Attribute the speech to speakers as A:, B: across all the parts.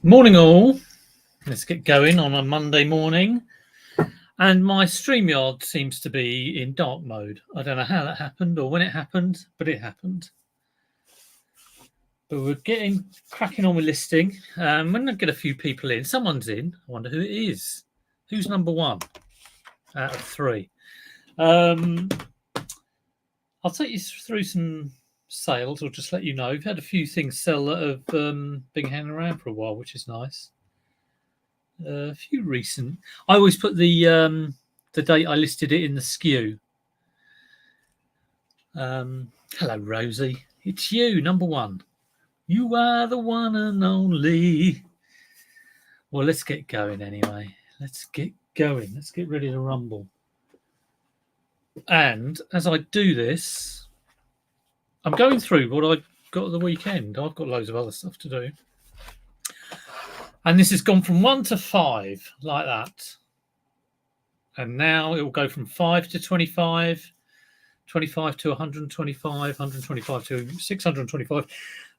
A: Morning all, let's get going on a Monday morning. And my StreamYard seems to be in dark mode. I don't know how that happened or when it happened, but it happened. But we're getting cracking on with listing. We're going to get a few people in. Someone's in. I wonder who it is. Who's number one out of three? I'll take you through some sales or just let you know. We've had a few things sell that have been hanging around for a while, which is nice. A few recent. I always put the date I listed it in the skew. Hello, Rosie. It's you, number one. You are the one and only. Well, let's get going anyway. Let's get going. Let's get ready to rumble. And as I do this, I'm going through what I got at the weekend. I've got loads of other stuff to do. And this has gone from 1 to 5, like that. And now it will go from 5 to 25, 25 to 125, 125 to 625.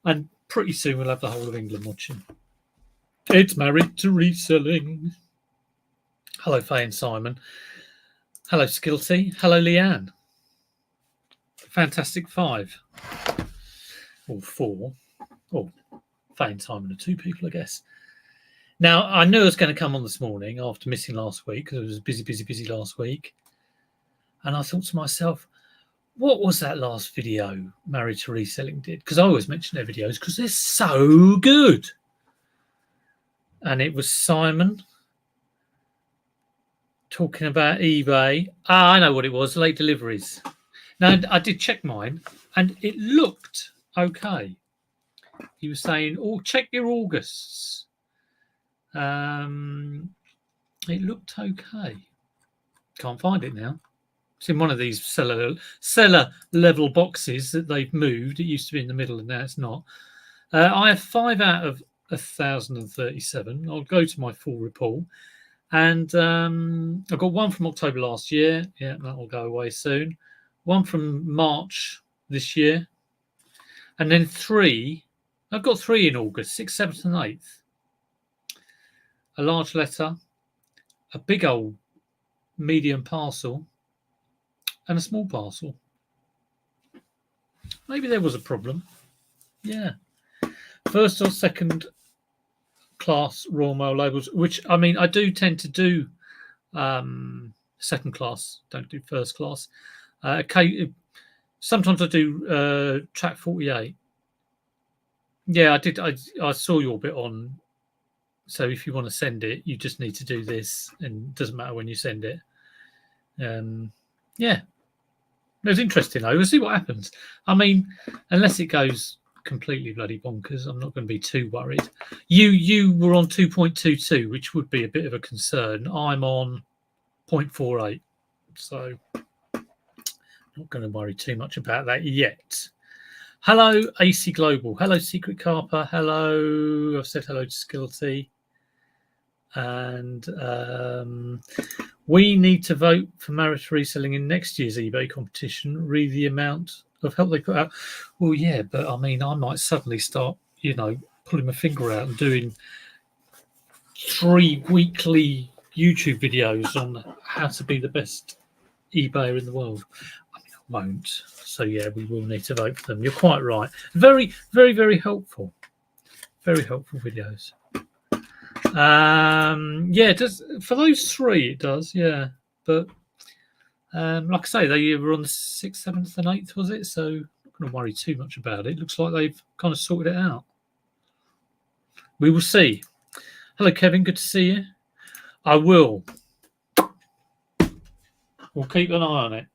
A: And pretty soon we'll have the whole of England watching. It's Married to Reselling. Hello, Faye and Simon. Hello, Skilty. Hello, Leanne. Fantastic 5. Or 4. Oh, Faye and Simon are 2 people, I guess. Now, I knew I was going to come on this morning after missing last week because it was busy last week. And I thought to myself, what was that last video Married to Reselling did? Because I always mention their videos because they're so good. And it was Simon talking about eBay. I know what it was, late deliveries. Now, I did check mine and it looked okay. He was saying, oh, check your Augusts. It looked okay. Can't find it now. It's in one of these seller level boxes that they've moved. It used to be in the middle and now it's not. I have 5 out of 1,037. I'll go to my full report. And I've got 1 from October last year. Yeah, that will go away soon. 1 from March this year. And then 3. I've got 3 in August, 6th, 7th and 8th. A large letter, a big old medium parcel, and a small parcel. Maybe there was a problem. Yeah. First or second class Royal Mail labels, which, I mean, I do tend to do second class, don't do first class. Sometimes I do track 48. Yeah, I did. I saw your bit on. So if you want to send it, you just need to do this, and it doesn't matter when you send it. Yeah, it was interesting though. We'll see what happens. I mean, unless it goes completely bloody bonkers, I'm not going to be too worried. You were on 2.22, which would be a bit of a concern. I'm on 0.48, so not going to worry too much about that yet. Hello, AC Global. Hello, Secret Carper. Hello. I've said hello to Skilty. And we need to vote for Married to Reselling in next year's eBay competition. Read the amount of help they put out. Well, yeah, but I mean, I might suddenly start, pulling my finger out and doing 3 weekly YouTube videos on how to be the best eBayer in the world. I mean, I won't. So, yeah, we will need to vote for them. You're quite right. Very, very, very helpful. Very helpful videos. Yeah, it does. For those 3, it does, yeah. But like I say, they were on the 6th, 7th, and 8th, was it? So I'm not going to worry too much about it. Looks like they've kind of sorted it out. We will see. Hello, Kevin. Good to see you. I will. We'll keep an eye on it.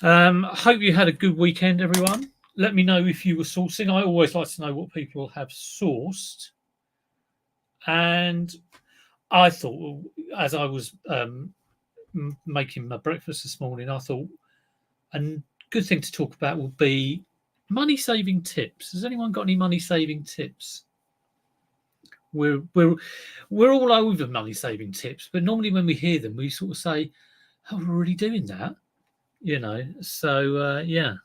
A: I hope you had a good weekend, everyone. Let me know if you were sourcing. I always like to know what people have sourced. And I thought, as I was making my breakfast this morning, I thought a good thing to talk about will be money-saving tips. Has anyone got any money-saving tips? We're all over money-saving tips, but normally when we hear them, we sort of say, "Oh, we're already doing that," So yeah.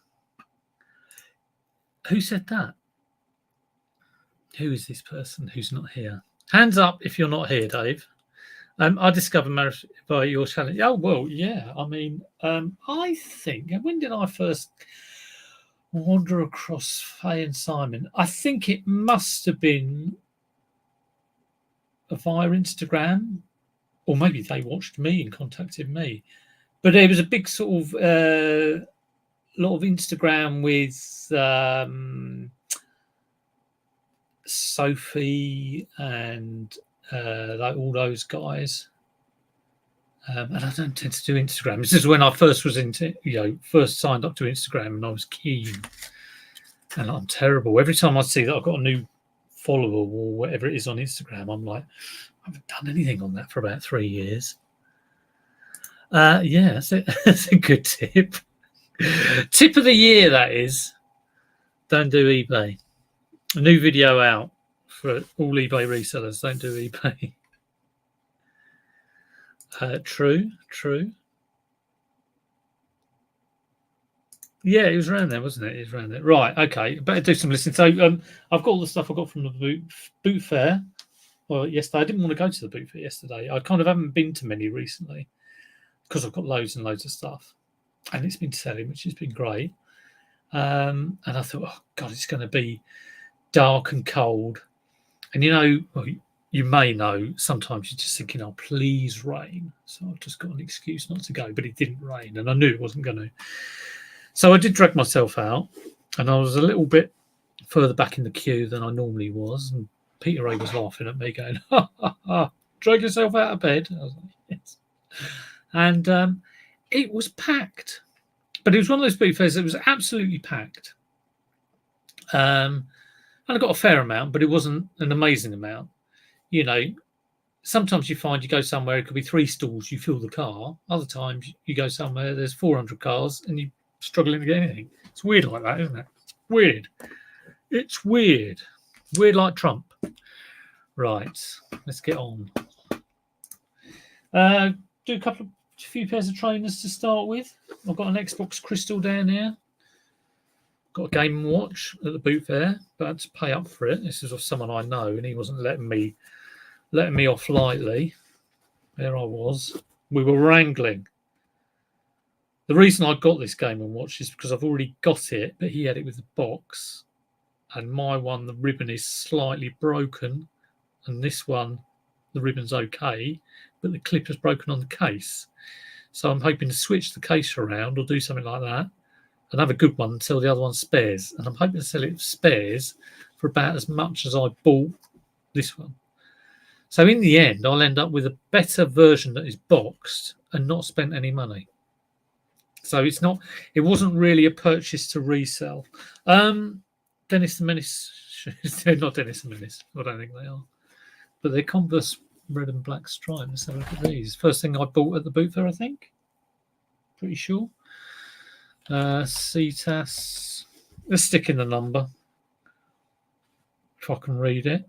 A: Who said that? Who is this person who's not here? Hands up if you're not here, Dave. I discovered marriage by your challenge. Oh, well, yeah. I mean, I think, when did I first wander across Faye and Simon? I think it must have been via Instagram, or maybe they watched me and contacted me. But it was a big sort of lot of Instagram with Sophie and like all those guys. And I don't tend to do Instagram. This is when I first was into, first signed up to Instagram, and I was keen. And I'm terrible. Every time I see that I've got a new follower or whatever it is on Instagram, I'm like, I haven't done anything on that for about 3 years. Yeah, that's a good tip. Tip of the year, that is. Don't do eBay. A new video out for all eBay resellers. Don't do eBay. True. Yeah, it was around there, wasn't it? It was around there. Right, okay. Better do some listening. So I've got all the stuff I got from the boot fair. Well, yesterday. I didn't want to go to the boot fair yesterday. I kind of haven't been to many recently because I've got loads and loads of stuff. And it's been selling, which has been great. And I thought, oh, God, it's going to be dark and cold. And, you may know, sometimes you're just thinking, oh, please rain. So I've just got an excuse not to go. But it didn't rain, and I knew it wasn't going to. So I did drag myself out, and I was a little bit further back in the queue than I normally was. And Peter Ray was laughing at me, going, ha, ha, ha, drag yourself out of bed. I was like, yes. And it was packed. But it was one of those boot fairs that was absolutely packed. And I got a fair amount, but it wasn't an amazing amount. Sometimes you find you go somewhere, it could be 3 stalls, you fill the car. Other times you go somewhere, there's 400 cars and you're struggling to get anything. It's weird like that, isn't it? Weird. It's weird. Weird like Trump. Right, let's get on. Do a few pairs of trainers to start with. I've got an Xbox Crystal down here. Got a Game & Watch at the boot fair, but I had to pay up for it. This is of someone I know, and he wasn't letting me off lightly. There I was. We were wrangling. The reason I got this Game & Watch is because I've already got it, but he had it with the box. And my one, the ribbon is slightly broken. And this one, the ribbon's okay, but the clip is broken on the case. So I'm hoping to switch the case around or do something like that and have a good one until the other one spares. And I'm hoping to sell it spares for about as much as I bought this one. So in the end, I'll end up with a better version that is boxed and not spent any money. So it wasn't really a purchase to resell. Dennis the Menace, they're not Dennis the Menace. I don't think they are. But they're Converse red and black stripe. Let's have a look at these. First thing I bought at the boot fair, I think. Pretty sure. CTAS. Let's stick in the number. If I can read it.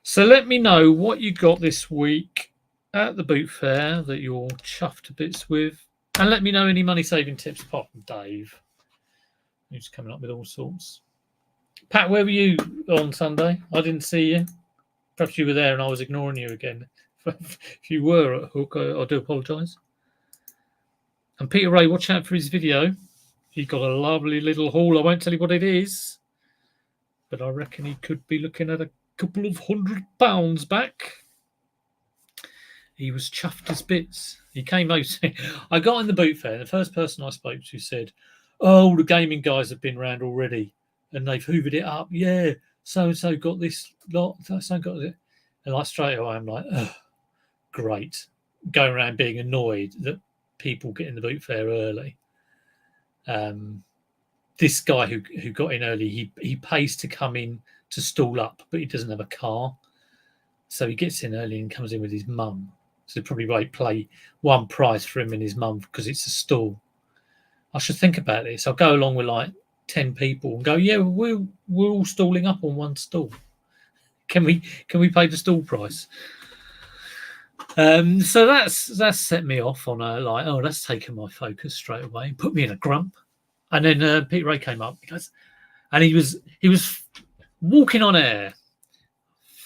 A: So let me know what you got this week at the boot fair that you're chuffed to bits with. And let me know any money-saving tips, apart from Dave, who's coming up with all sorts. Pat, where were you on Sunday? I didn't see you. Perhaps you were there and I was ignoring you again. If you were at Hook, I do apologise. And Peter Ray, watch out for his video. He got a lovely little haul. I won't tell you what it is, but I reckon he could be looking at a couple of £100 back. He was chuffed as bits. He came out. I got in the boot fair, and the first person I spoke to said, "Oh, the gaming guys have been around already, and they've hoovered it up. Yeah, so-and-so got this lot, so got it." And like straight away, I'm like, "Oh, great." Going around being annoyed that people get in the boot fair early. This guy who got in early, he pays to come in to stall up, but he doesn't have a car. So he gets in early and comes in with his mum. So they probably won't play one price for him and his mum because it's a stall. I should think about this. I'll go along with like 10 people and go, yeah, we're all stalling up on one stall. Can we pay the stall price? So that's set me off on a like, oh, that's taken my focus straight away, put me in a grump. And then Peter Ray came up, and he was walking on air,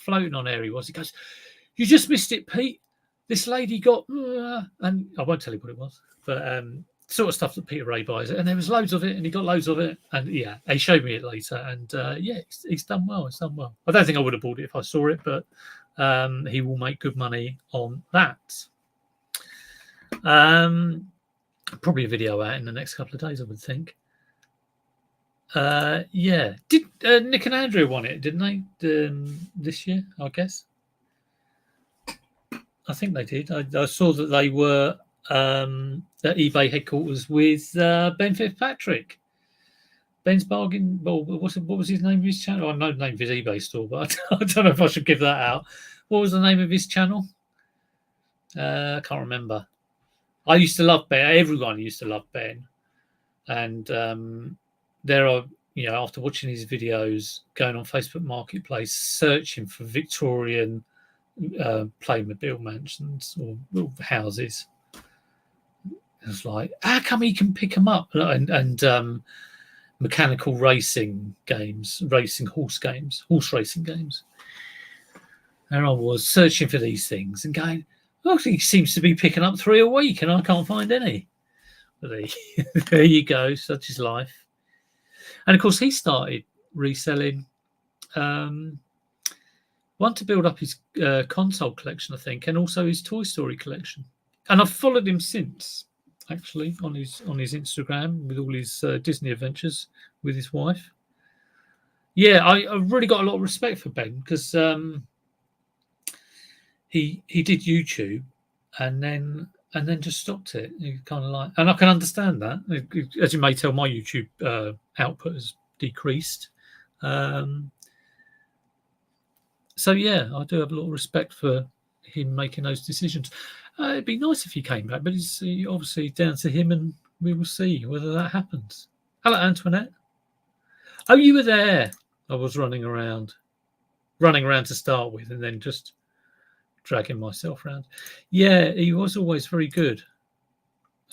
A: floating on air he was. He goes, "You just missed it, Pete. This lady got," and I won't tell you what it was, but sort of stuff that Peter Ray buys, and there was loads of it, and he got loads of it, and yeah, he showed me it later, and yeah, he's done well. It's done well. I don't think I would have bought it if I saw it, but he will make good money on that. Probably a video out in the next couple of days, I would think. Yeah, did Nick and Andrew won it, didn't they? This year, I guess. I think they did. I saw that they were at eBay headquarters with Ben Fitzpatrick. Ben's Bargain. Well, what was his name of his channel? I know the name of his eBay store, but I don't know if I should give that out. What was the name of his channel? I can't remember. I used to love Ben. Everyone used to love Ben, and there are, after watching his videos, going on Facebook Marketplace, searching for Victorian Playmobil mansions or houses. It's like, how come he can pick them up? And mechanical racing games, horse racing games. And I was searching for these things and going, oh, he seems to be picking up 3 a week, and I can't find any. But there you go, such is life. And of course, he started reselling. One to build up his console collection, I think, and also his Toy Story collection. And I've followed him since, actually, on his Instagram with all his Disney adventures with his wife. Yeah, I've really got a lot of respect for Ben, because he did YouTube and then just stopped it. He kind of like, and I can understand that. As you may tell, my YouTube output has decreased. So yeah, I do have a lot of respect for him making those decisions. It'd be nice if he came back, but it's obviously down to him, and we will see whether that happens. Hello, Antoinette. Oh, you were there. I was running around to start with, and then just dragging myself around. Yeah, he was always very good.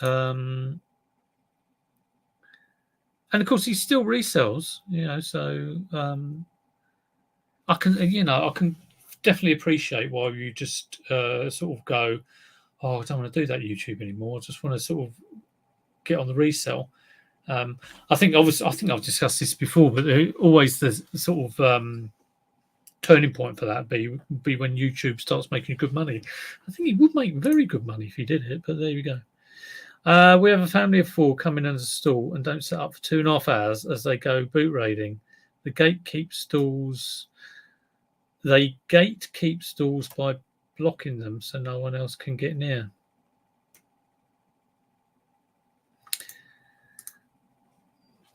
A: And of course, he still resells, so I can definitely appreciate why you just sort of go, oh, I don't want to do that YouTube anymore. I just want to sort of get on the resell. I think I've discussed this before, but always the sort of turning point for that be when YouTube starts making good money. I think he would make very good money if he did it, but there you go. We have a family of 4 coming under stall and don't set up for 2.5 hours as they go boot raiding. The gatekeep stalls. They gatekeep stalls by blocking them so no one else can get near.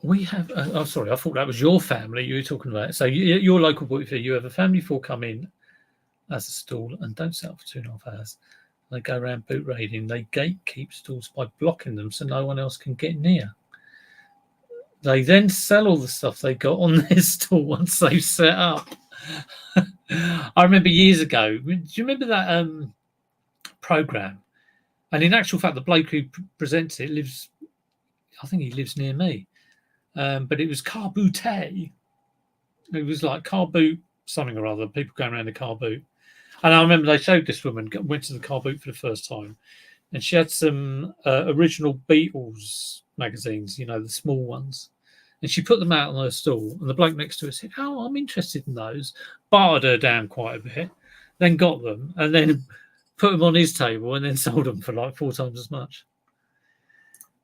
A: We have. Sorry, I thought that was your family you were talking about. So your local boot fair, you have a family of 4 come in as a stall and don't set up for 2.5 hours. They go around boot raiding. They gatekeep stalls by blocking them so no one else can get near. They then sell all the stuff they got on their stall once they've set up. I remember years ago. Do you remember that program? And in actual fact, the bloke who presents it lives. I think he lives near me. But it was car bootay. It was like car boot something or other. People going around the car boot. And I remember they showed this woman went to the car boot for the first time, and she had some original Beatles magazines, the small ones. And she put them out on her stall, and the bloke next to her said, "Oh, I'm interested in those." Bartered her down quite a bit, then got them, and then put them on his table, and then sold them for like 4 times as much.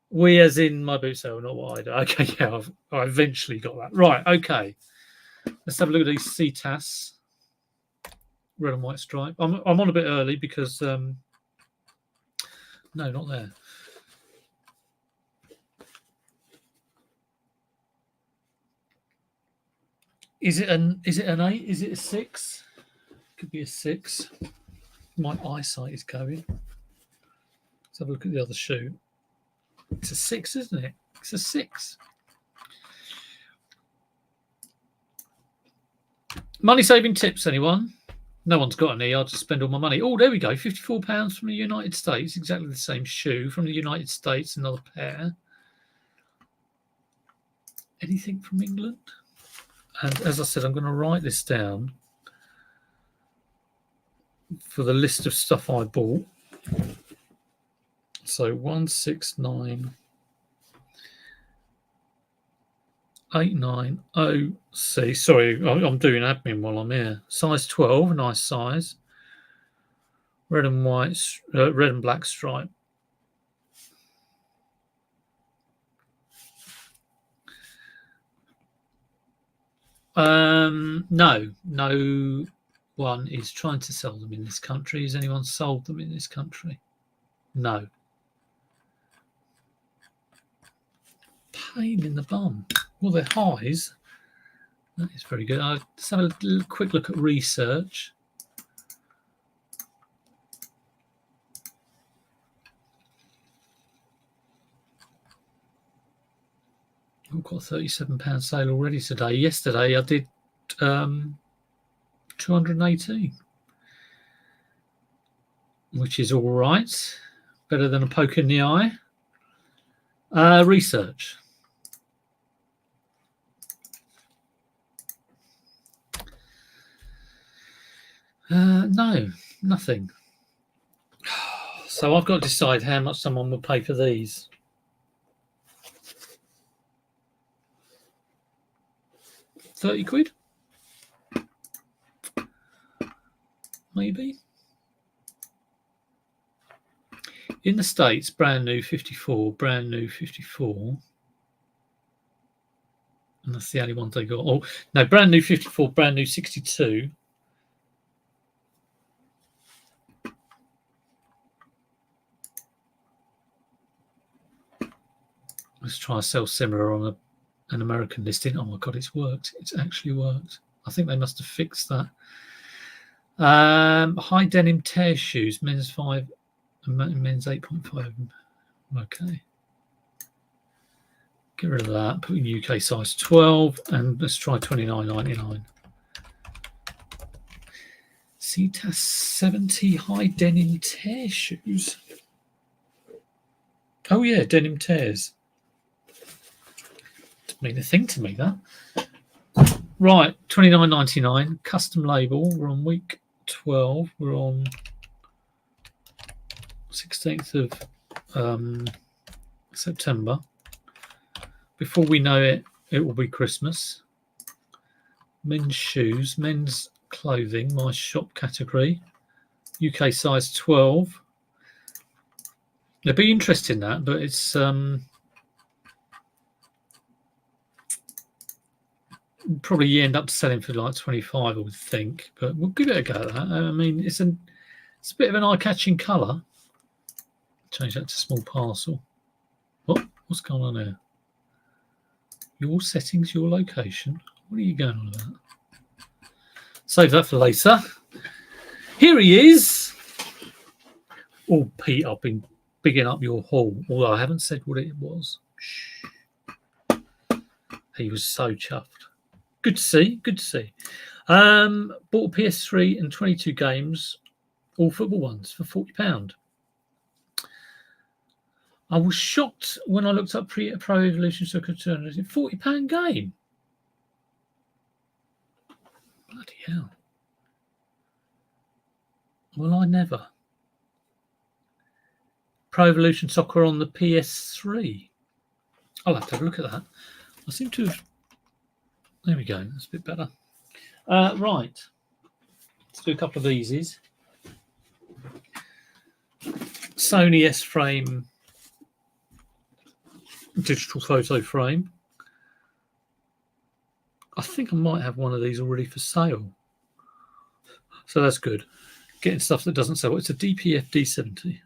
A: We, as in my boot sale, not what I do. Okay, yeah, I eventually got that. Right, okay. Let's have a look at these CTAS. Red and white stripe. I'm on a bit early because... no, not there. Is it an 8? Is it a 6? Could be a 6. My eyesight is going. Let's have a look at the other shoe. It's a 6, isn't it? It's a 6. Money saving tips, anyone? No one's got any. I'll just spend all my money. Oh, there we go. £54 from the United States. Exactly the same shoe from the United States. Another pair. Anything from England? And as I said, I'm going to write this down for the list of stuff I bought. So 169890C. Sorry, I'm doing admin while I'm here. Size 12, nice size. Red and white, red and black stripe. No one is trying to sell them in this country. Has anyone sold them in this country? No. Pain in the bum. Well, they're highs. That is very good. I'll just have a little quick look at research. I've got a £37 sale already today. Yesterday I did 218, which is all right. Better than a poke in the eye. Research. No, nothing. So I've got to decide how much someone will pay for these. £30, maybe. In the States, brand new 54, brand new 54. And that's the only one they got. Oh, no, brand new 54, brand new 62. Let's try a sell similar on an American listing. Oh my God, it's worked. It's actually worked. I think they must have fixed that. High denim tear shoes, men's 5 and men's 8.5. Okay. Get rid of that. Put in UK size 12 and let's try $29.99. CTAS 70 high denim tear shoes. Oh yeah, denim tears. Didn't mean a thing to me, that. Right, $29.99, custom label. We're on week 12. We're on 16th of September. Before we know it, it will be Christmas. Men's shoes, men's clothing, my shop category. UK size 12. There'd be interest in that, but it's probably end up selling for like 25, I would think. But we'll give it a go at that. I mean, it's a bit of an eye-catching colour. Change that to small parcel. What's going on there? Your settings, your location. What are you going on about? Save that for later. Here he is. Oh, Pete, I've been bigging up your haul, although I haven't said what it was. Shh. He was so chuffed. Good to see. Good to see. Bought a PS3 and 22 games, all football ones, for £40. I was shocked when I looked up Pro Evolution Soccer Tournament. £40 game. Bloody hell. Well, I never. Pro Evolution Soccer on the PS3. I'll have to have a look at that. I seem to have... There we go. That's a bit better. Right. Let's do a couple of these. Sony S-Frame digital photo frame. I think I might have one of these already for sale. So that's good. Getting stuff that doesn't sell. It's a DPF D70.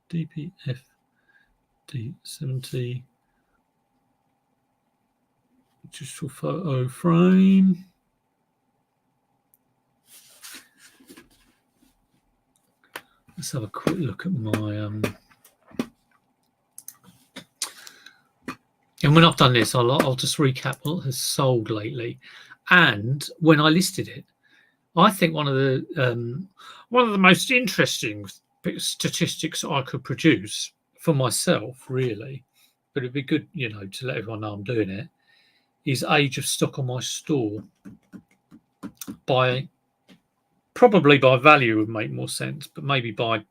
A: DPF D70 digital photo frame. Let's have a quick look at my and when I've done this, I'll just recap what has sold lately. And when I listed it, I think one of the most interesting statistics I could produce for myself, really, but it'd be good, to let everyone know I'm doing it, is age of stock on my store. Probably by value would make more sense, but maybe by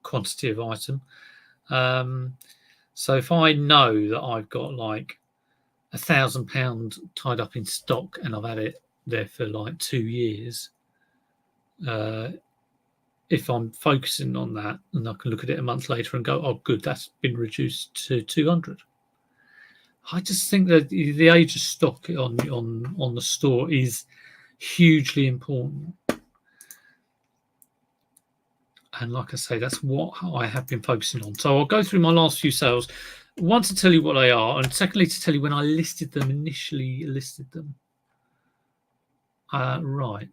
A: quantity of item. So if I know that I've got like £1,000 tied up in stock and I've had it there for like 2 years, if I'm focusing on that, and I can look at it a month later and go, oh, good, that's been reduced to 200. I just think that the age of stock on the store is hugely important. And like I say, that's what I have been focusing on. So I'll go through my last few sales. One, to tell you what they are, and secondly, to tell you when I initially listed them. Right.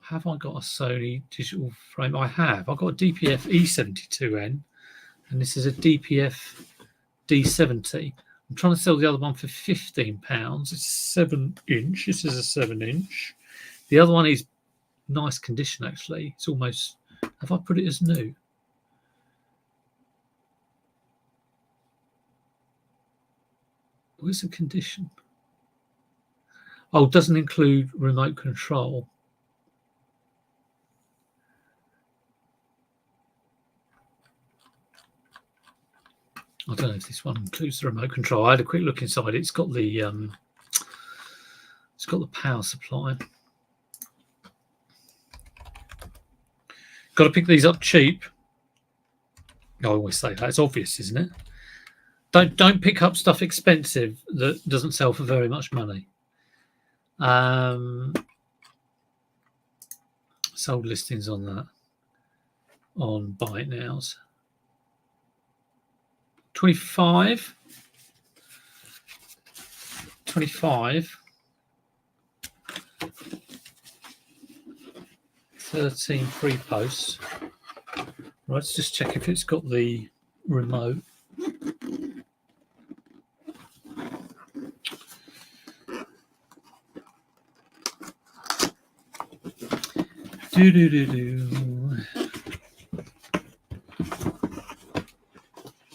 A: Have I got a Sony digital frame? I have. I've got a DPF E72N, and this is a DPF D70. I'm trying to sell the other one for £15. It's 7-inch. This is a 7-inch. The other one is nice condition, actually. It's almost... Have I put it as new? Where's the condition? Oh, doesn't include remote control. I don't know if this one includes the remote control. I had a quick look inside. It's got the power supply. Got to pick these up cheap. I always say that. It's obvious, isn't it? Don't pick up stuff expensive that doesn't sell for very much money. Sold listings on that on Buy It Nows. 25 13 free posts. Right, let's just check if it's got the remote.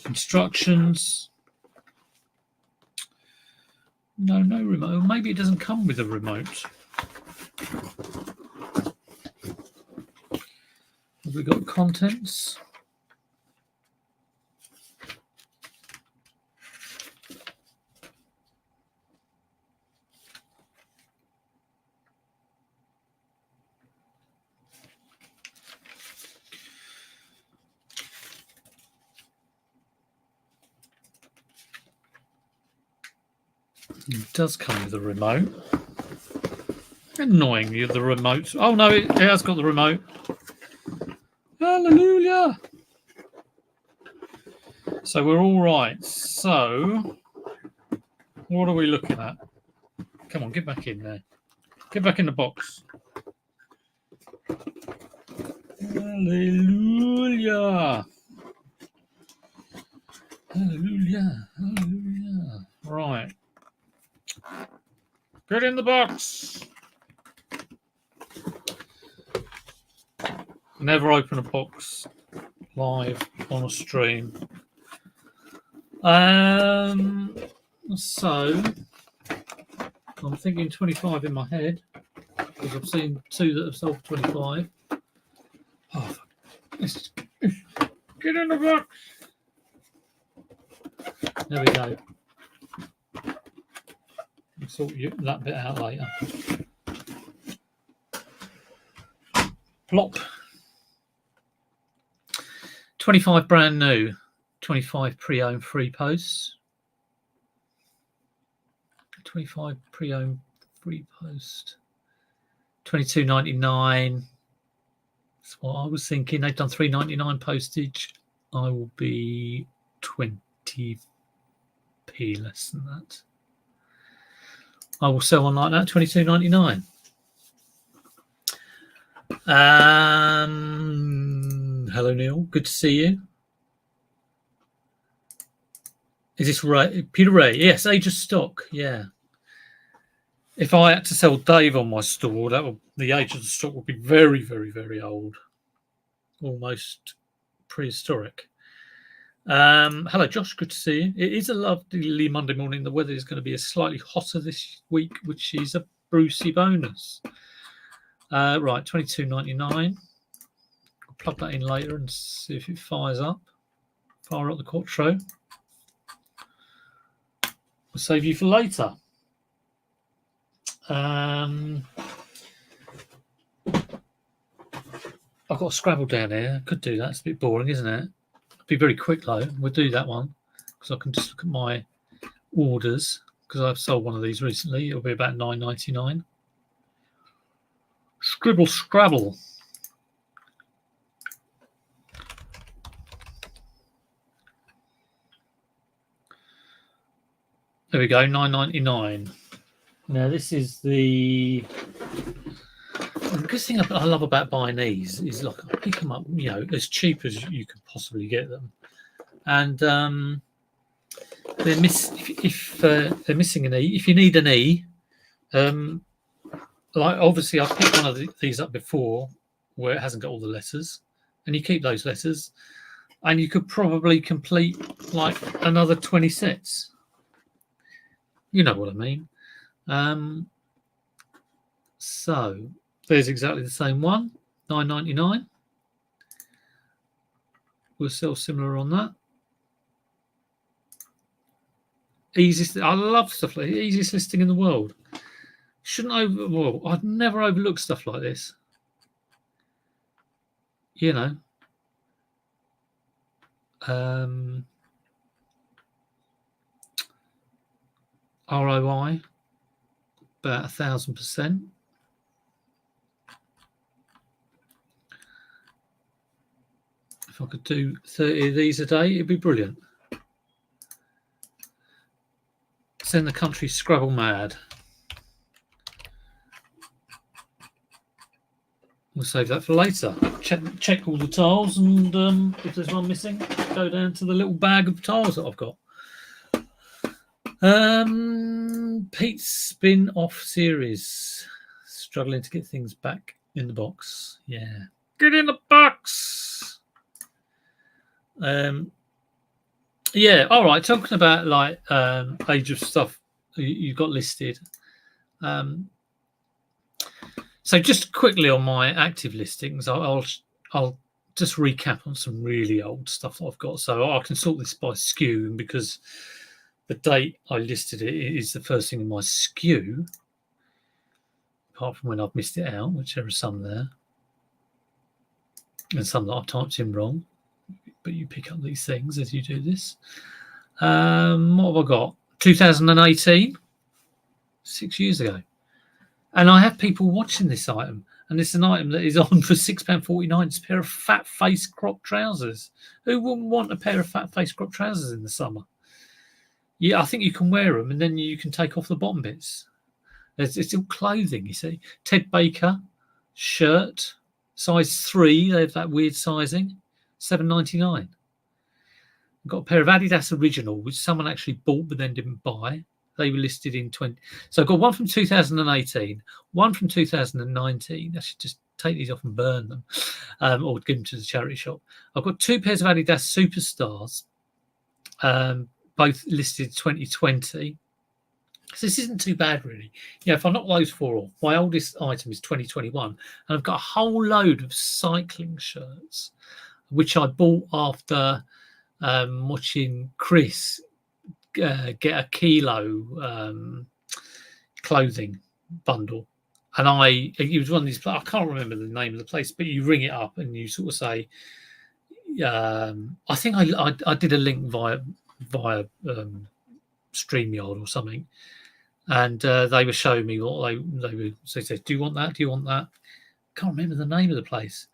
A: Instructions. No remote. Maybe it doesn't come with a remote. Have we got contents? It does come with a remote. Annoyingly, the remote. Oh no, it has got the remote. Hallelujah! So we're all right. So, what are we looking at? Come on, get back in there. Get back in the box. Hallelujah! Hallelujah! Hallelujah! Right. Get in the box. Never open a box live on a stream. So I'm thinking 25 in my head because I've seen 2 that have sold for 25. Oh, get in the box. There we go. I'll sort that bit out later. Plop. 25 brand new, 25 pre-owned free posts. 25 pre-owned free post. 22.99. That's what I was thinking. They've done $3.99 postage. I will be 20p less than that. I will sell one like that, $22.99. Hello, Neil. Good to see you. Is this right? Peter Ray? Yes, age of stock. Yeah. If I had to sell Dave on my store, the age of the stock would be very, very, very old, almost prehistoric. Hello, Josh. Good to see you. It is a lovely Monday morning. The weather is going to be slightly hotter this week, which is a Brucey bonus. Right, $22.99. I'll plug that in later and see if it fires up. Fire up the Quattro. We'll save you for later. I've got a Scrabble down here. I could do that. It's a bit boring, isn't it? It'll be very quick though. We'll do that one because I can just look at my orders because I've sold one of these recently. It'll be about $9.99. Scribble Scrabble. There we go, $9.99. Now this is the good thing I love about buying these is like I pick them up, as cheap as you could possibly get them, and they're if they're missing an E. If you need an E, like obviously I've picked one of these up before where it hasn't got all the letters, and you keep those letters, and you could probably complete like another 20 sets. You know what I mean. So there's exactly the same one, $9.99. We'll sell similar on that. Easiest, I love stuff like easiest listing in the world. I'd never overlook stuff like this. ROI about 1,000%. If I could do 30 of these a day, it'd be brilliant. Send the country Scrabble mad. We'll save that for later. Check all the tiles, and if there's one missing, go down to the little bag of tiles that I've got. Pete's spin-off series. Struggling to get things back in the box. Yeah. Get in the box! Yeah, all right. Talking about like age of stuff you got listed. So just quickly on my active listings, I'll just recap on some really old stuff that I've got. So I can sort this by SKU, and because the date I listed it is the first thing in my SKU, apart from when I've missed it out, which there are some there, and some that I've typed in wrong. But you pick up these things as you do this. What have I got? 2018, 6 years ago. And I have people watching this item, and it's an item that is on for £6.49. It's a pair of fat face crop trousers. Who wouldn't want a pair of fat face crop trousers in the summer? Yeah, I think you can wear them, and then you can take off the bottom bits. It's all clothing, you see. Ted Baker shirt, size 3. They have that weird sizing. $7.99. I've got a pair of Adidas Original, which someone actually bought but then didn't buy. They were listed in 20. So I've got one from 2018, one from 2019. I should just take these off and burn them, or give them to the charity shop. I've got 2 pairs of Adidas Superstars, both listed 2020. So this isn't too bad, really. If I knock those 4 off, my oldest item is 2021, and I've got a whole load of cycling shirts, which I bought after watching Chris get a kilo clothing bundle, and it was one of these. I can't remember the name of the place, but you ring it up and you sort of say, I think I did a link via StreamYard or something, and they were showing me what they said, do you want that? Do you want that? Can't remember the name of the place.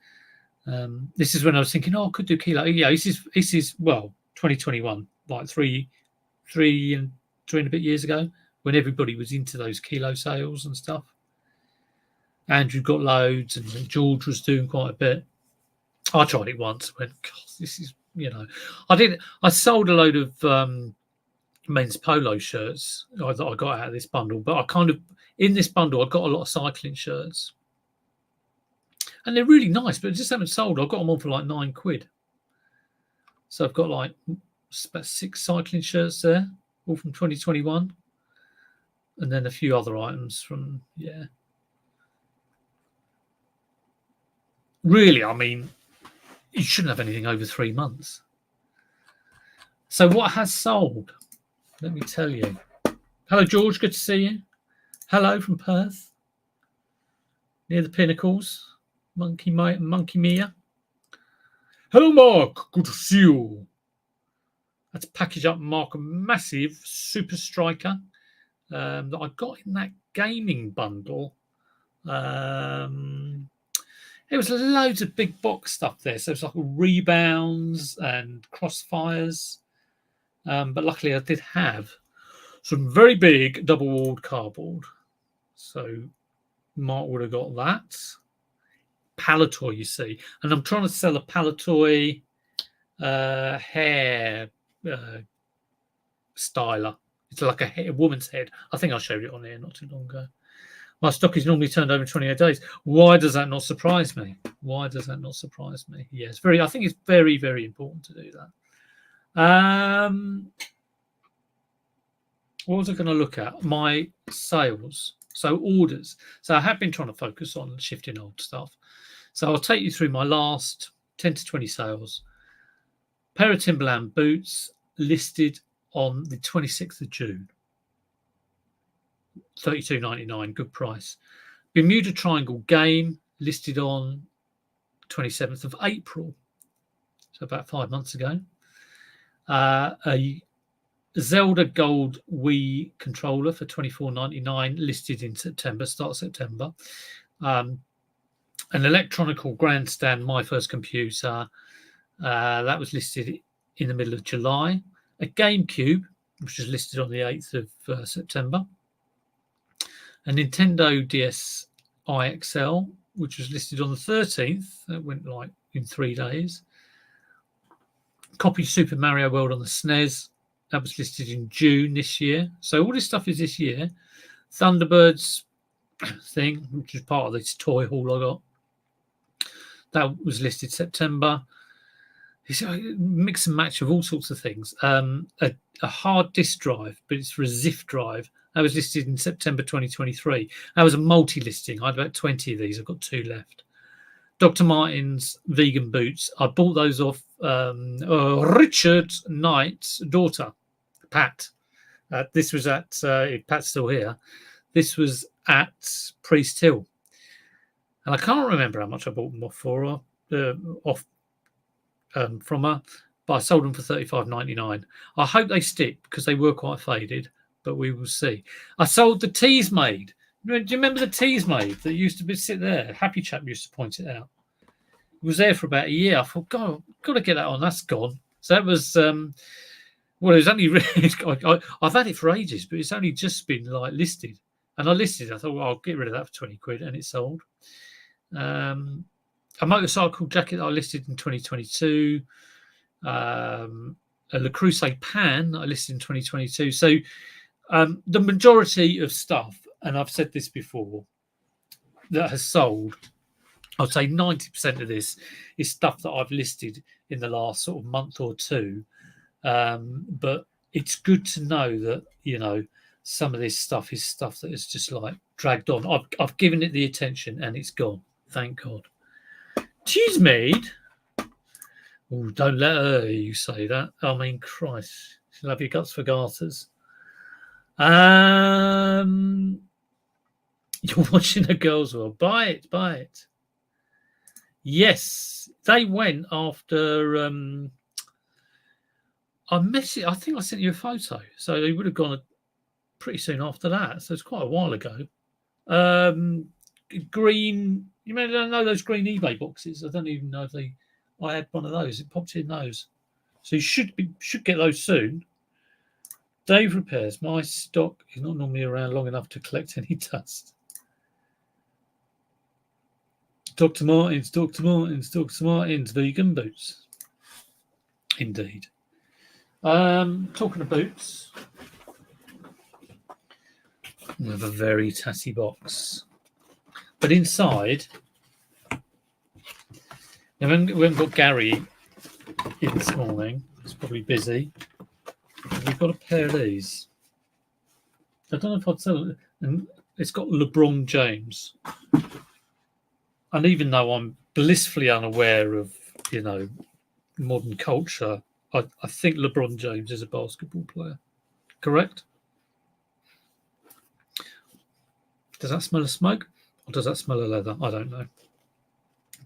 A: This is when I was thinking, I could do kilo. Yeah, this is 2021, like three and a bit years ago, when everybody was into those kilo sales and stuff. Andrew got loads, and George was doing quite a bit. I tried it once. Went, God, this is, I sold a load of men's polo shirts that I got out of this bundle, but in this bundle I got a lot of cycling shirts. And they're really nice, but just haven't sold. I got them on for like £9. So I've got like about 6 cycling shirts there, all from 2021. And then a few other items from, yeah. Really, I mean, you shouldn't have anything over 3 months. So what has sold? Let me tell you. Hello, George. Good to see you. Hello from Perth, near the Pinnacles. Monkey Mia. Hello, Mark. Good to see you. That's package up, Mark. A massive Super Striker that I got in that gaming bundle. There was loads of big box stuff there. So it's like rebounds and crossfires. But luckily I did have some very big double-walled cardboard. So Mark would have got that. Palatoy, you see. And I'm trying to sell a Palatoy hair styler. It's like a woman's head. I think I showed it on here not too long ago. My stock is normally turned over in 28 days. Why does that not surprise me? Why does that not surprise me? Yes, I think it's very, very important to do that. What was I going to look at? My sales. So orders. So I have been trying to focus on shifting old stuff. So I'll take you through my last 10 to 20 sales. Pair of Timberland boots listed on the 26th of June. $32.99, good price. Bermuda Triangle game listed on 27th of April, so about 5 months ago. A Zelda Gold Wii controller for $24.99 listed in September, start of September. An Electronical Grandstand My First Computer, that was listed in the middle of July. A GameCube, which was listed on the 8th of September. A Nintendo DS iXL, which was listed on the 13th. That went like in 3 days. Copy Super Mario World on the SNES. That was listed in June this year. So all this stuff is this year. Thunderbirds thing, which is part of this toy haul I got. That was listed September. It's a mix and match of all sorts of things. A hard disk drive, but it's for a ZIF drive. That was listed in September 2023. That was a multi-listing. I had about 20 of these. I've got 2 left. Dr. Martens vegan boots. I bought those off Richard Knight's daughter, Pat. This was at, if Pat's still here, this was at Priest Hill. And I can't remember how much I bought them off for, from her, but I sold them for $35.99. I hope they stick because they were quite faded, but we will see. I sold the Teasmade. Do you remember the Teasmade that used to sit there? Happy Chap used to point it out. It was there for about a year. I thought, God, I've got to get that on. That's gone. So that was, well, it was only, I've had it for ages, but it's only just been like listed. And I listed it. I thought, well, I'll get rid of that for 20 quid, and it sold. A motorcycle jacket that I listed in 2022. A Le Creuset pan that I listed in 2022. So the majority of stuff, and I've said this before, that has sold, I'd say 90% of this is stuff that I've listed in the last sort of month or two. But it's good to know that, you know, some of this stuff is stuff that is just like dragged on. I've given it the attention and it's gone. Thank God. Teasmade. Oh, don't let her you say that. I mean, Christ. She'll have your guts for garters. You're watching a girls' world. Buy it. Yes, they went after. I think I sent you a photo, so they would have gone pretty soon after that. So it's quite a while ago. Green. You may know those green eBay boxes. I don't even know if I had one of those. It popped in those, so you should get those soon. Dave Repairs. My stock is not normally around long enough to collect any dust. Dr. Martens, vegan boots. Indeed. Talking of boots, we have a very tatty box. But inside, we haven't got Gary in this morning. It's probably busy. We've got a pair of these. I don't know if I'd sell it. And it's got LeBron James. And even though I'm blissfully unaware of, modern culture, I think LeBron James is a basketball player. Correct? Does that smell of smoke? Or does that smell of leather? I don't know.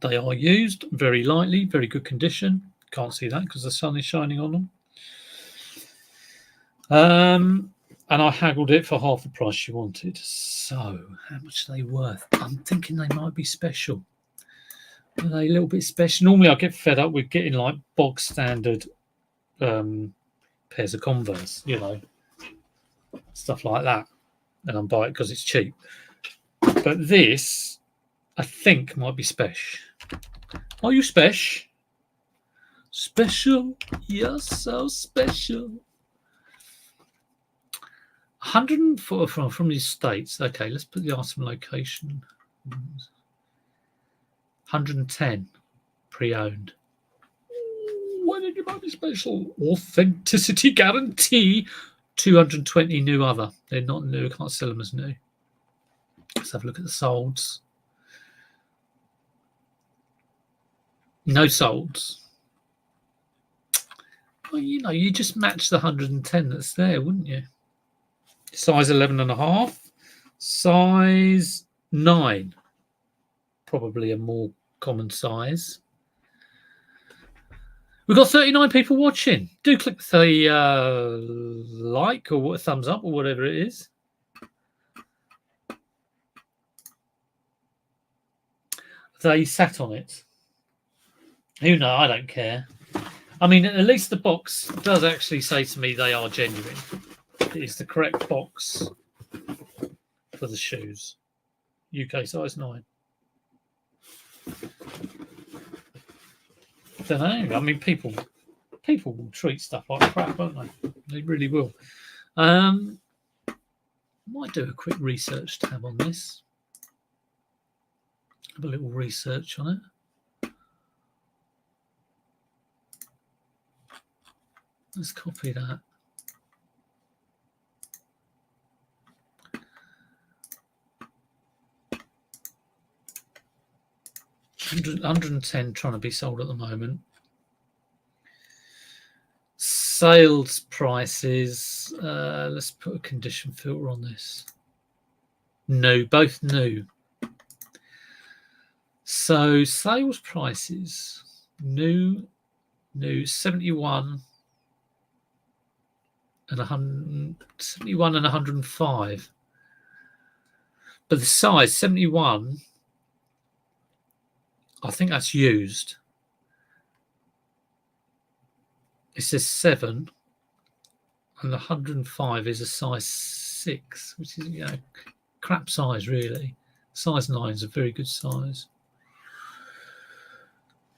A: They are used very lightly, very good condition. Can't see that because the sun is shining on them. And I haggled it for half the price you wanted. So, how much are they worth? I'm thinking they might be special. Are they a little bit special? Normally, I get fed up with getting like bog standard pairs of Converse, stuff like that. And I'm buying it because it's cheap. But this, I think, might be special. Are you special? Special? You're so special. 104 from the States. Okay, let's put the item location. 110 pre-owned. Why did you buy me special? Authenticity guarantee. 220 new other. They're not new. I can't sell them as new. Let's have a look at the solds. No solds. Well, you just match the 110 that's there, wouldn't you? Size 11.5, size 9, probably a more common size. We've got 39 people watching. Do click the like or thumbs up or whatever it is. They sat on it. Who knows? I don't care. I mean, at least the box does actually say to me they are genuine. It is the correct box for the shoes. UK size 9. I don't know. I mean, people will treat stuff like crap, won't they? They really will. Might do a quick research tab on this. Have a little research on it. Let's copy that. $110 trying to be sold at the moment. Sales prices. Let's put a condition filter on this. No, both new. So sales prices. New 71 and 171 and 105. But the size 71. I think that's used. It says 7, and the 105 is a size 6, which is crap size really. Size 9 is a very good size.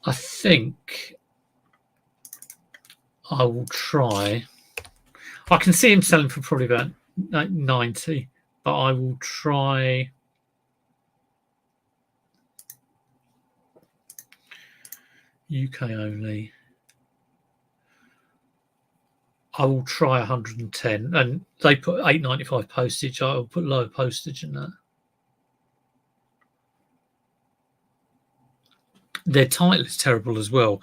A: I think I will try. I can see him selling for probably about 90, but I will try. UK only. I will try 110, and they put $8.95 postage. I will put lower postage in that. Their title is terrible as well.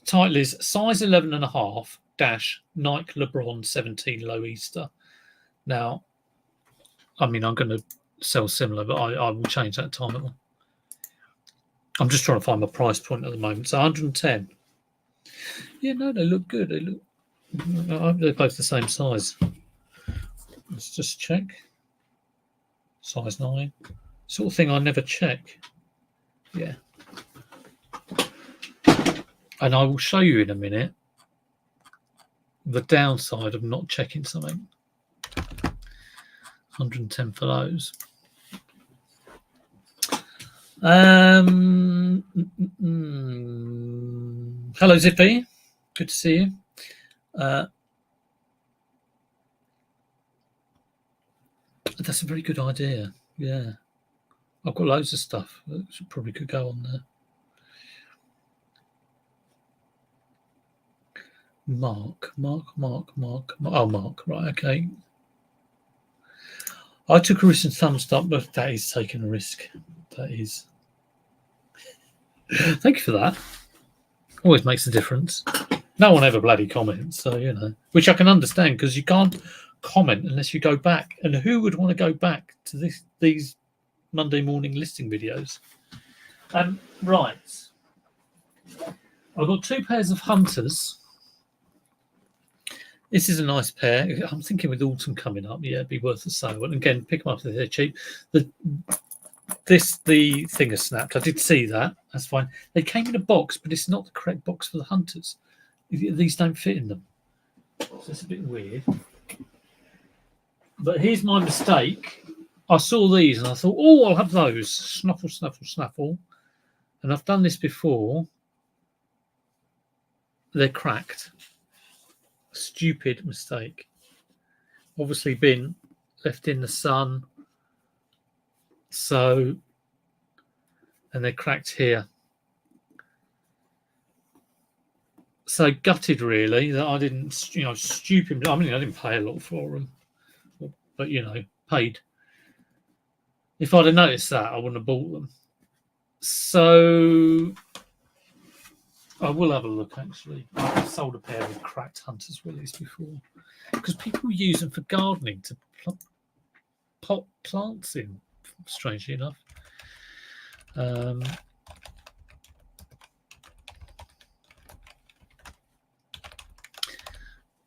A: Title is size 11.5 - Nike LeBron 17 Low Easter. Now, I mean, I'm going to sell similar, but I will change that title. I'm just trying to find my price point at the moment. So 110. Yeah, no, they look good. They're both the same size. Let's just check. Size 9. Sort of thing I never check. Yeah. And I will show you in a minute the downside of not checking something. 110 for those. Hello, Zippy. Good to see you. That's a very good idea. Yeah. I've got loads of stuff that probably could go on there. Mark. Oh, Mark. Right, okay. I took a risk in Thumbstuck, but that is taking a risk. That is. Thank you for that. Always makes a difference. No one ever bloody comments, so which I can understand because you can't comment unless you go back. And who would want to go back to these Monday morning listing videos? Right. I've got 2 pairs of Hunters. This is a nice pair. I'm thinking with autumn coming up, yeah, it'd be worth a sale. And again, pick them up if they're cheap. The thing has snapped. I did see that. That's fine. They came in a box, but it's not the correct box for the Hunters. These don't fit in them. So it's a bit weird. But here's my mistake. I saw these and I thought, oh, I'll have those. Snuffle, snuffle, snuffle. And I've done this before. They're cracked. Stupid mistake. Obviously been left in the sun. So, and they're cracked here. So gutted really that I didn't, stupid. I mean, I didn't pay a lot for them, but paid. If I'd have noticed that, I wouldn't have bought them. So I will have a look. Actually, I've sold a pair of cracked Hunters Willies before because people use them for gardening to pot plants in. Strangely enough.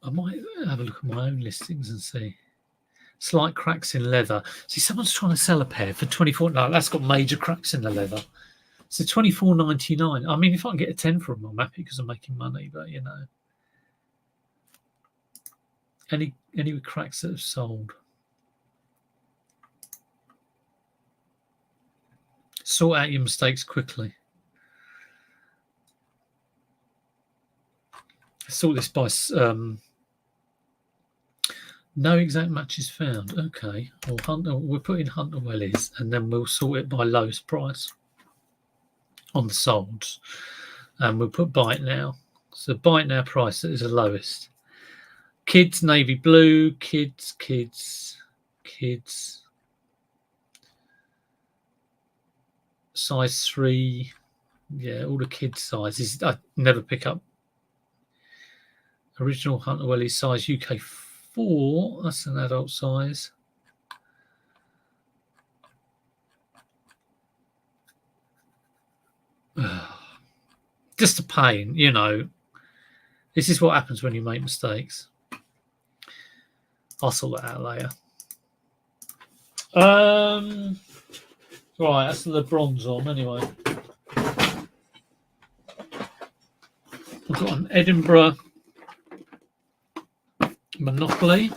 A: I might have a look at my own listings and see. Slight cracks in leather. See, someone's trying to sell a pair for 24. No, that's got major cracks in the leather. So 24.99. I mean, if I can get a 10 for them, I'm happy because I'm making money. But any cracks that have sold. Sort out your mistakes quickly. Sort this by no exact matches found. Okay, we'll put in Hunter Wellies and then we'll sort it by lowest price on the solds. And we'll put Bite Now. So Bite Now price is the lowest. Kids navy blue, kids. Size 3. Yeah, all the kids sizes. I never pick up. Original Hunter Wellies size UK 4. That's an adult size. Just a pain, This is what happens when you make mistakes. I'll sort that out later. Right, that's the bronze on anyway. I've got an Edinburgh Monopoly.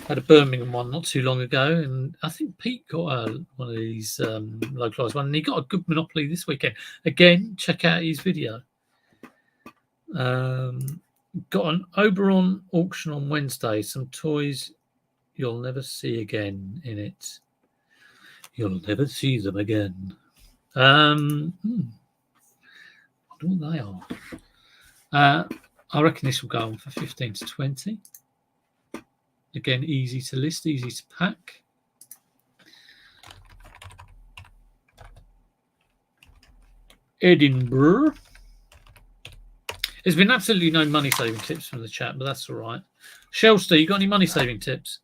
A: Had a Birmingham one not too long ago, and I think Pete got one of these localised one, and he got a good Monopoly this weekend. Again, check out his video. Got an Oberon auction on Wednesday. Some toys you'll never see again in it. You'll never see them again. I wonder what they are. I reckon this will go on for 15 to 20. Again, easy to list, easy to pack. Edinburgh. There's been absolutely no money saving tips from the chat, but that's all right. Shelster, you got any money saving tips?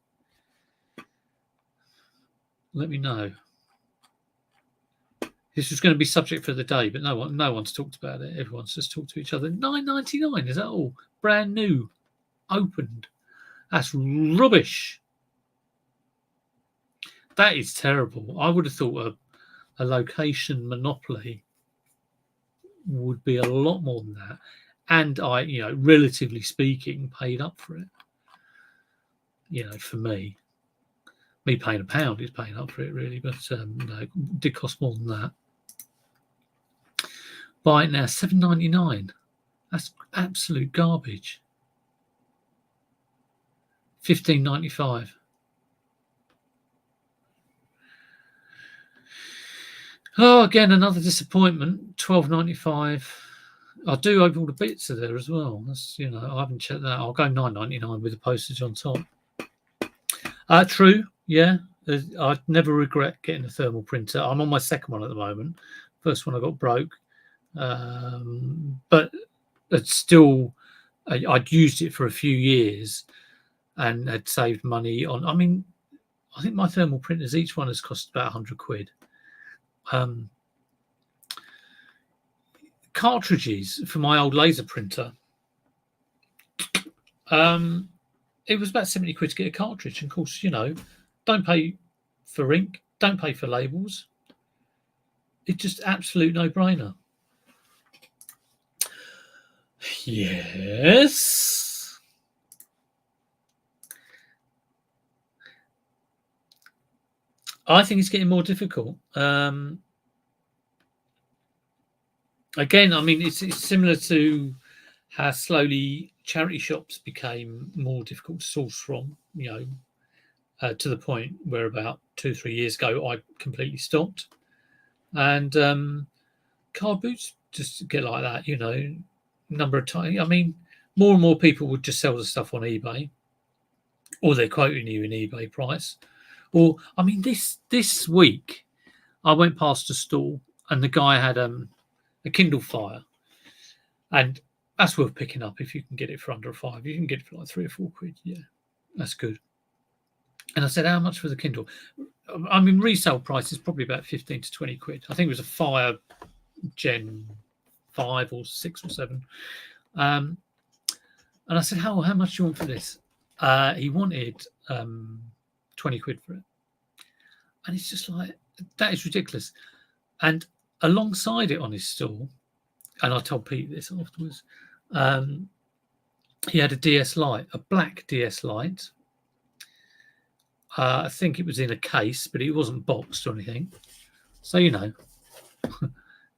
A: Let me know. This was going to be subject for the day, but no one's talked about it. Everyone's just talked to each other. $9.99, is that all? Brand new, opened. That's rubbish. That is terrible. I would have thought a location Monopoly would be a lot more than that. And I, relatively speaking, paid up for it. For me paying £1 is paying up for it, really. But no, it did cost more than that. Buy it now, $7.99. That's absolute garbage. $15.95. Oh, again, another disappointment. $12.95. I do hope all the bits are there as well. That's, you know, I haven't checked that. I'll go $9.99 with the postage on top. True, yeah. I'd never regret getting a thermal printer. I'm on my second one at the moment. First one I got broke, but it's still. I'd used it for a few years and had saved money on. I mean, I think my thermal printers, each one has cost about £100. Cartridges for my old laser printer. It was about £70 to get a cartridge. And of course, you know, don't pay for ink, don't pay for labels. It's just absolute no-brainer. Yes. I think it's getting more difficult. Again, I mean, it's similar to how slowly charity shops became more difficult to source from, you know, to the point where about 2-3 years ago, I completely stopped. And car boots just get like that, you know, number of times. I mean, more and more people would just sell the stuff on eBay, or they're quoting you an eBay price. Or, I mean, this week, I went past a stall and the guy had a Kindle Fire, and that's worth picking up if you can get it for under £5. You can get it for like £3 or £4. Yeah, that's good. And I said, how much for the Kindle? I mean, resale price is probably about £15 to £20. I think it was a Fire Gen 5 or 6 or 7. And I said, how much do you want for this? He wanted £20 for it. And it's just like, that is ridiculous. And alongside it on his stall, and I told Pete this afterwards, he had a DS Lite, a black DS Lite. I think it was in a case, but it wasn't boxed or anything. So, you know,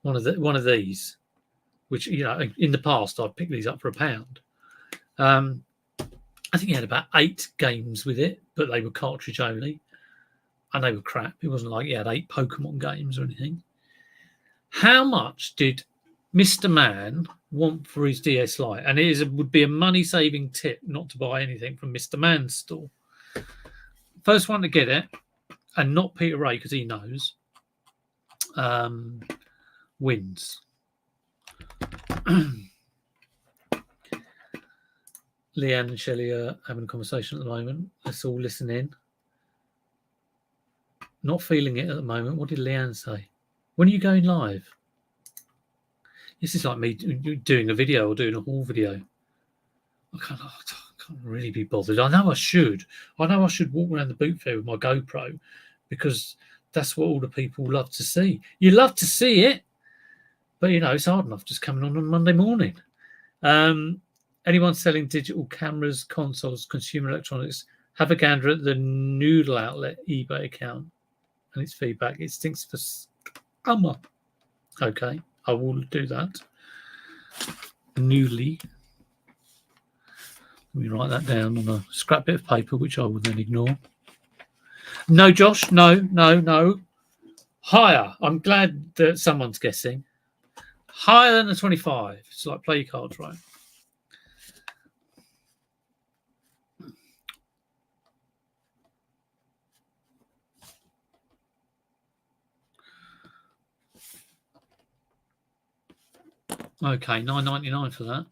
A: one of these, which, you know, in the past I'd pick these up for £1. I think he had about 8 games with it, but they were cartridge only, and they were crap. It wasn't like he had 8 Pokemon games or anything. How much did Mr. Man want for his DS Lite? And it would be a money-saving tip not to buy anything from Mr. Man's store. First one to get it, and not Peter Ray because he knows, wins. Leanne and Shelley are having a conversation at the moment. Let's all listen in. Not feeling it at the moment. What did Leanne say? When are you going live? This is like me doing a video or doing a haul video. I can't really be bothered. I know I should. I know I should walk around the boot fair with my GoPro, because that's what all the people love to see. You love to see it, but, you know, it's hard enough just coming on Monday morning. Anyone selling digital cameras, consoles, consumer electronics, have a gander at the Noodle Outlet eBay account and its feedback. It stinks for summer. Okay, I will do that. Newly. Let me write that down on a scrap bit of paper, which I will then ignore. No, Josh, no. Higher. I'm glad that someone's guessing. Higher than the 25. It's like play your cards right. Okay, $9.99 for that,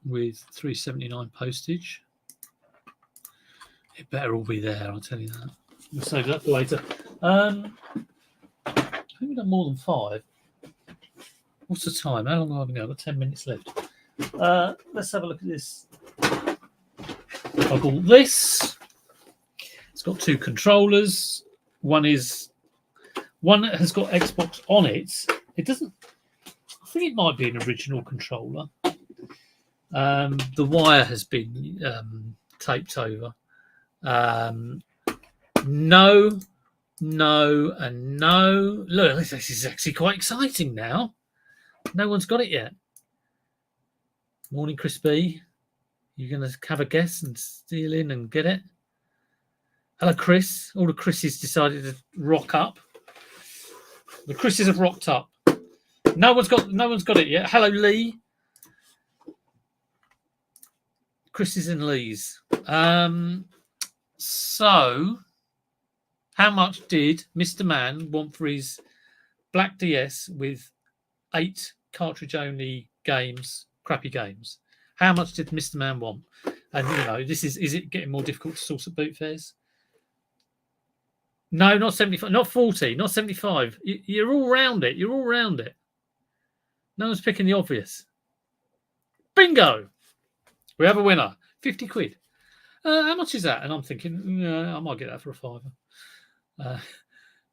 A: with $3.79 postage. It better all be there, I'll tell you that. We'll save that for later. I think we've done more than 5. What's the time? How long have we got? I've got 10 minutes left. Let's have a look at this. I bought this. It's got 2 controllers. One has got Xbox on it. It doesn't. I think it might be an original controller. The wire has been taped over. No, and no. Look, this is actually quite exciting now. No one's got it yet. Morning, Chris B. You're going to have a guess and steal in and get it? Hello, Chris. All the Chris's decided to rock up. The Chris's have rocked up. No one's got it yet. Hello, Lee. Chris's and Lee's. So, how much did Mr. Man want for his Black DS with 8 cartridge-only games, crappy games? How much did Mr. Man want? And this is it getting more difficult to source at boot fairs? No, not 75, not 40, not 75. You're all round it. You're all round it. No one's picking the obvious. Bingo! We have a winner. 50 quid. How much is that? And I'm thinking, I might get that for a £5.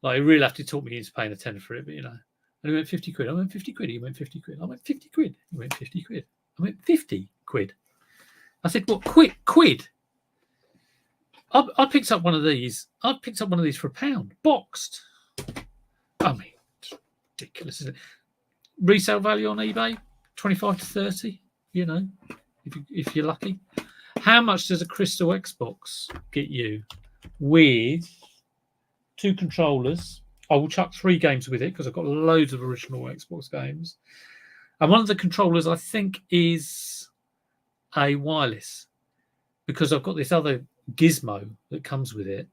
A: Like, he really have to talk me into paying a tenner for it, but And he went 50 quid. I went 50 quid. He went 50 quid. I went 50 quid. He went 50 quid. I went 50 quid. I said, what? Quid? I picked up one of these. I picked up one of these for £1, boxed. I mean, it's ridiculous, isn't it? Resale value on eBay, 25 to 30. If you're lucky. How much does a Crystal Xbox get you with 2 controllers? I will chuck 3 games with it because I've got loads of original Xbox games. And one of the controllers, I think, is a wireless because I've got this other gizmo that comes with it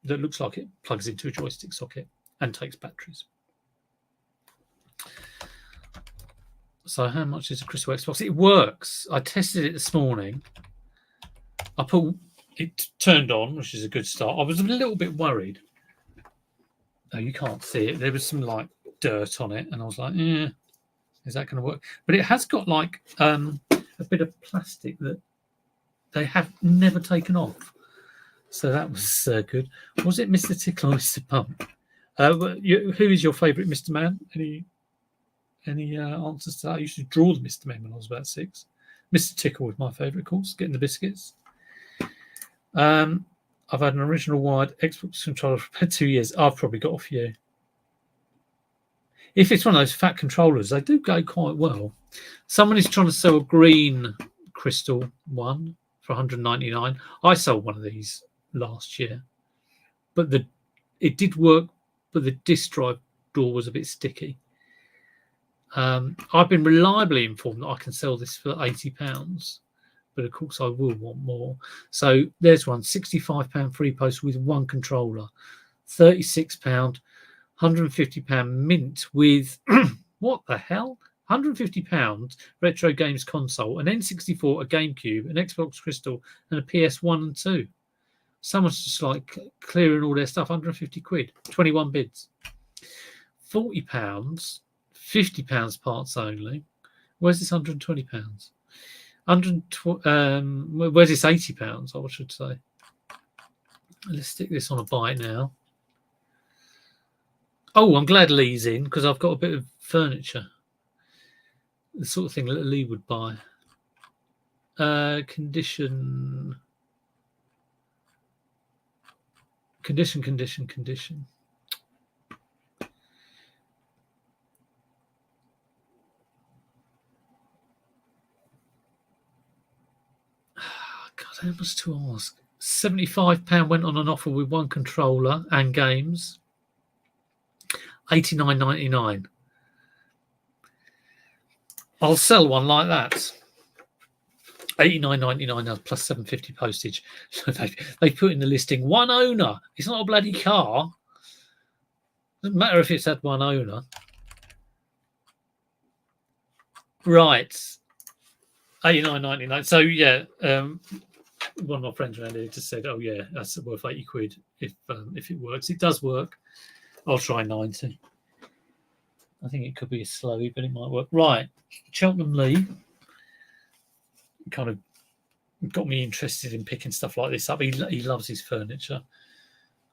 A: that looks like it plugs into a joystick socket and takes batteries. So how much is a Crystal Xbox? It works. I tested it this morning. I put it turned on, which is a good start. I was a little bit worried. Oh, you can't see it. There was some like dirt on it, and I was like, is that going to work? But it has got like a bit of plastic that they have never taken off. So that was good. Was it Mr. Tickle or Mr. Pump? Who is your favourite Mr. Man? Any answers to that? I used to draw the Mr. Man when I was about 6. Mr. Tickle was my favourite, of course, getting the biscuits. I've had an original wired Xbox controller for about 2 years. I've probably got a few. If it's one of those fat controllers, they do go quite well. Someone is trying to sell a green Crystal one for $199. I sold one of these last year, but it did work, but the disk drive door was a bit sticky. I've been reliably informed that I can sell this for £80, but of course I will want more. So there's one, £65 free post with 1 controller, £36, £150 mint with what the hell? £150 retro games console, an N64, a GameCube, an Xbox Crystal, and a PS1 and 2. Someone's just like clearing all their stuff. 150 quid, 21 bids, £40. £50 parts only. Where's this £120? Where's this £80? I should say. Let's stick this on a buy now. Oh, I'm glad Lee's in because I've got a bit of furniture. The sort of thing that Lee would buy. Condition. How much to ask? £75 went on an offer with 1 controller and games. $89.99. I'll sell one like that. $89.99 plus $7.50 postage. So they put in the listing 1 owner. It's not a bloody car. Doesn't matter if it's had 1 owner. Right. $89.99. So yeah. One of my friends around here just said, "Oh yeah, that's worth 80 quid if it works." It does work. I'll try 90. I think it could be a slowy, but it might work. Right, Cheltenham Lee kind of got me interested in picking stuff like this up. He loves his furniture.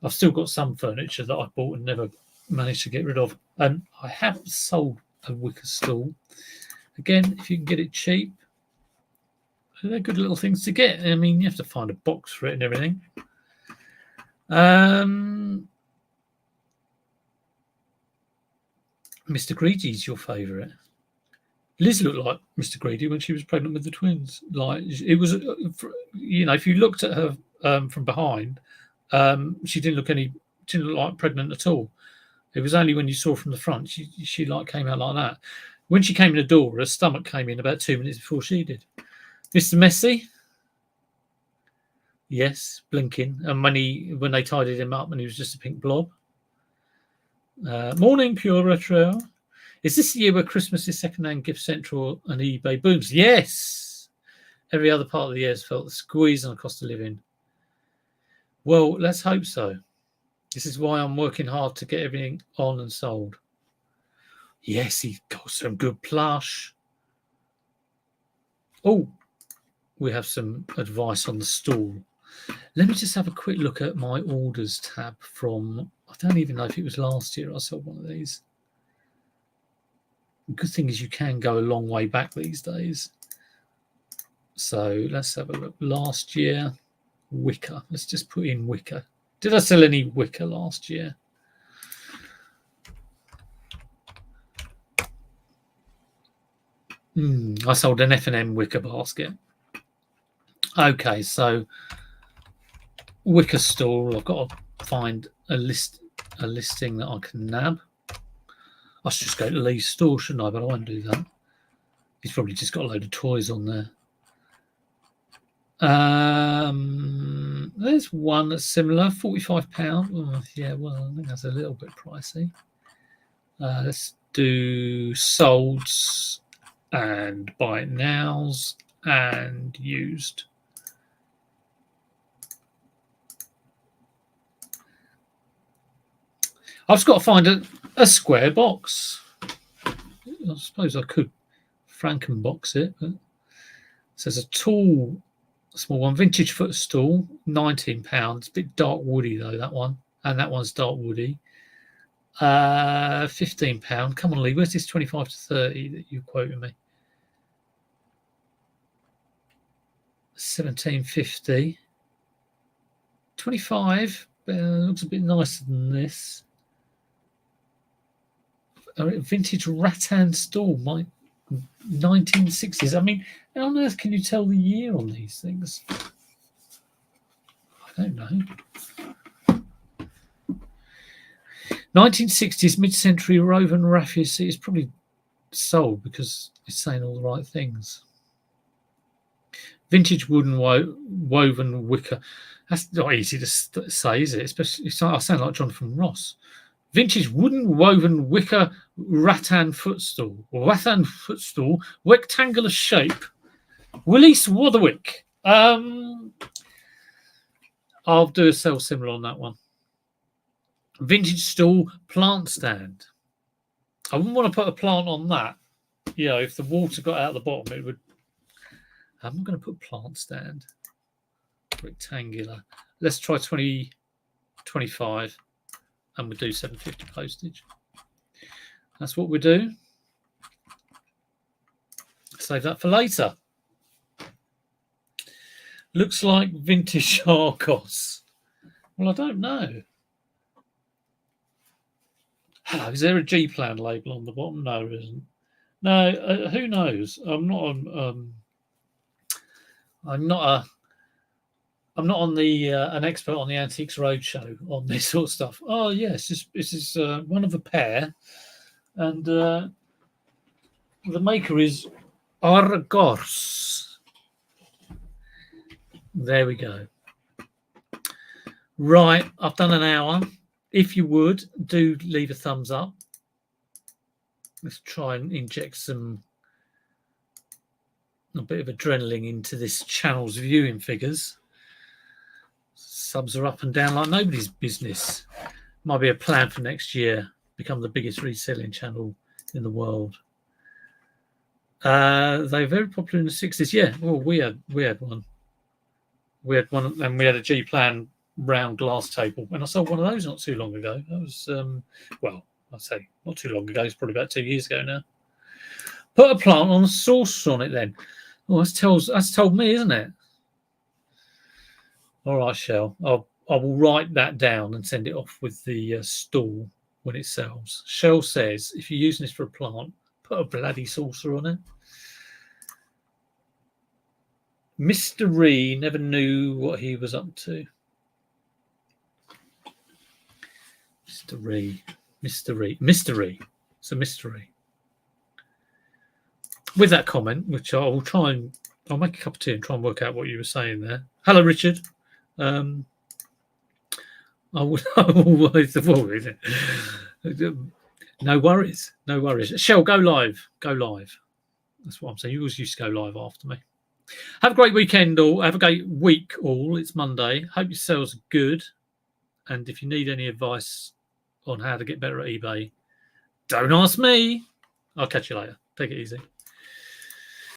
A: I've still got some furniture that I bought and never managed to get rid of. And I have sold a wicker stool. Again, if you can get it cheap. They're good little things to get. I mean, you have to find a box for it and everything. Mr. Greedy's your favourite. Liz looked like Mr. Greedy when she was pregnant with the twins. Like it was, if you looked at her from behind, she didn't look like pregnant at all. It was only when you saw from the front she like came out like that. When she came in the door, her stomach came in about 2 minutes before she did. Mr. Messi, yes, blinking. And when they tidied him up, and he was just a pink blob. Morning, Pure Retro. Is this the year where Christmas is second-hand gift central and eBay booms? Yes. Every other part of the year has felt the squeeze on the cost of living. Well, let's hope so. This is why I'm working hard to get everything on and sold. Yes, he got some good plush. Oh, we have some advice on the stall. Let me just have a quick look at my orders tab from, I don't even know if it was last year I sold one of these. The good thing is you can go a long way back these days. So let's have a look. Last year, wicker. Let's just put in wicker. Did I sell any wicker last year? I sold an F&M wicker basket. Okay, so wicker stall. I've got to find a listing that I can nab. I should just go to Lee's store, shouldn't I? But I won't do that. He's probably just got a load of toys on there. There's one that's similar, £45. Oh, yeah, well, I think that's a little bit pricey. Let's do solds and buy it nows and used. I've just got to find a square box. I suppose I could Frankenbox it, but it says a tall, small one, vintage footstool, £19. A bit dark woody though, that one, and that one's dark woody. £15. Come on, Lee, where's this 25 to 30 that you quoted me? £17.50. 25 looks a bit nicer than this. Vintage rattan stool, my 1960s. I mean, how on earth can you tell the year on these things? I don't know. 1960s mid-century woven raffia. See, it's probably sold because it's saying all the right things. Vintage wooden woven wicker. That's not easy to say, is it? Especially, I sound like Jonathan Ross. Vintage wooden woven wicker rattan footstool. Rattan footstool, rectangular shape. Willie Swartherwick. I'll do a sell similar on that one. Vintage stool, plant stand. I wouldn't want to put a plant on that. You know, if the water got out the bottom, it would. I'm not going to put plant stand. Rectangular. Let's try 20, 25. And we'll do £7.50 postage. That's what we do. Save that for later. Looks like vintage Argos. Well, I don't know. Hello, is there a G-Plan label on the bottom? No, there isn't. No, who knows? I'm not on the an expert on the Antiques Roadshow on this sort of stuff. Oh yes, this is one of a pair, and the maker is Argos. There we go. Right, I've done an hour. If you would, do leave a thumbs up. Let's try and inject a bit of adrenaline into this channel's viewing figures. Subs are up and down like nobody's business. Might be a plan for next year. Become the biggest reselling channel in the world. They're very popular in the 60s. Yeah, well, we had one. We had one, and we had a G-Plan round glass table, and I sold one of those not too long ago. That was, well, I'd say not too long ago. It's probably about 2 years ago now. Put a plant on a sauce on it then. Oh, that's told me, isn't it? All right, Shell. I will write that down and send it off with the stall when it sells. Shell says if you're using this for a plant, put a bloody saucer on it. Mr. Ree never knew what he was up to. Mr. Ree. Mystery. It's a mystery. With that comment, which I will try and I'll make a cup of tea and try and work out what you were saying there. Hello, Richard. I would always avoid it. No worries. Shell, go live. That's what I'm saying. You always used to go live after me. Have a great weekend, all. Have a great week, all. It's Monday. Hope your sales are good. And if you need any advice on how to get better at eBay, don't ask me. I'll catch you later. Take it easy.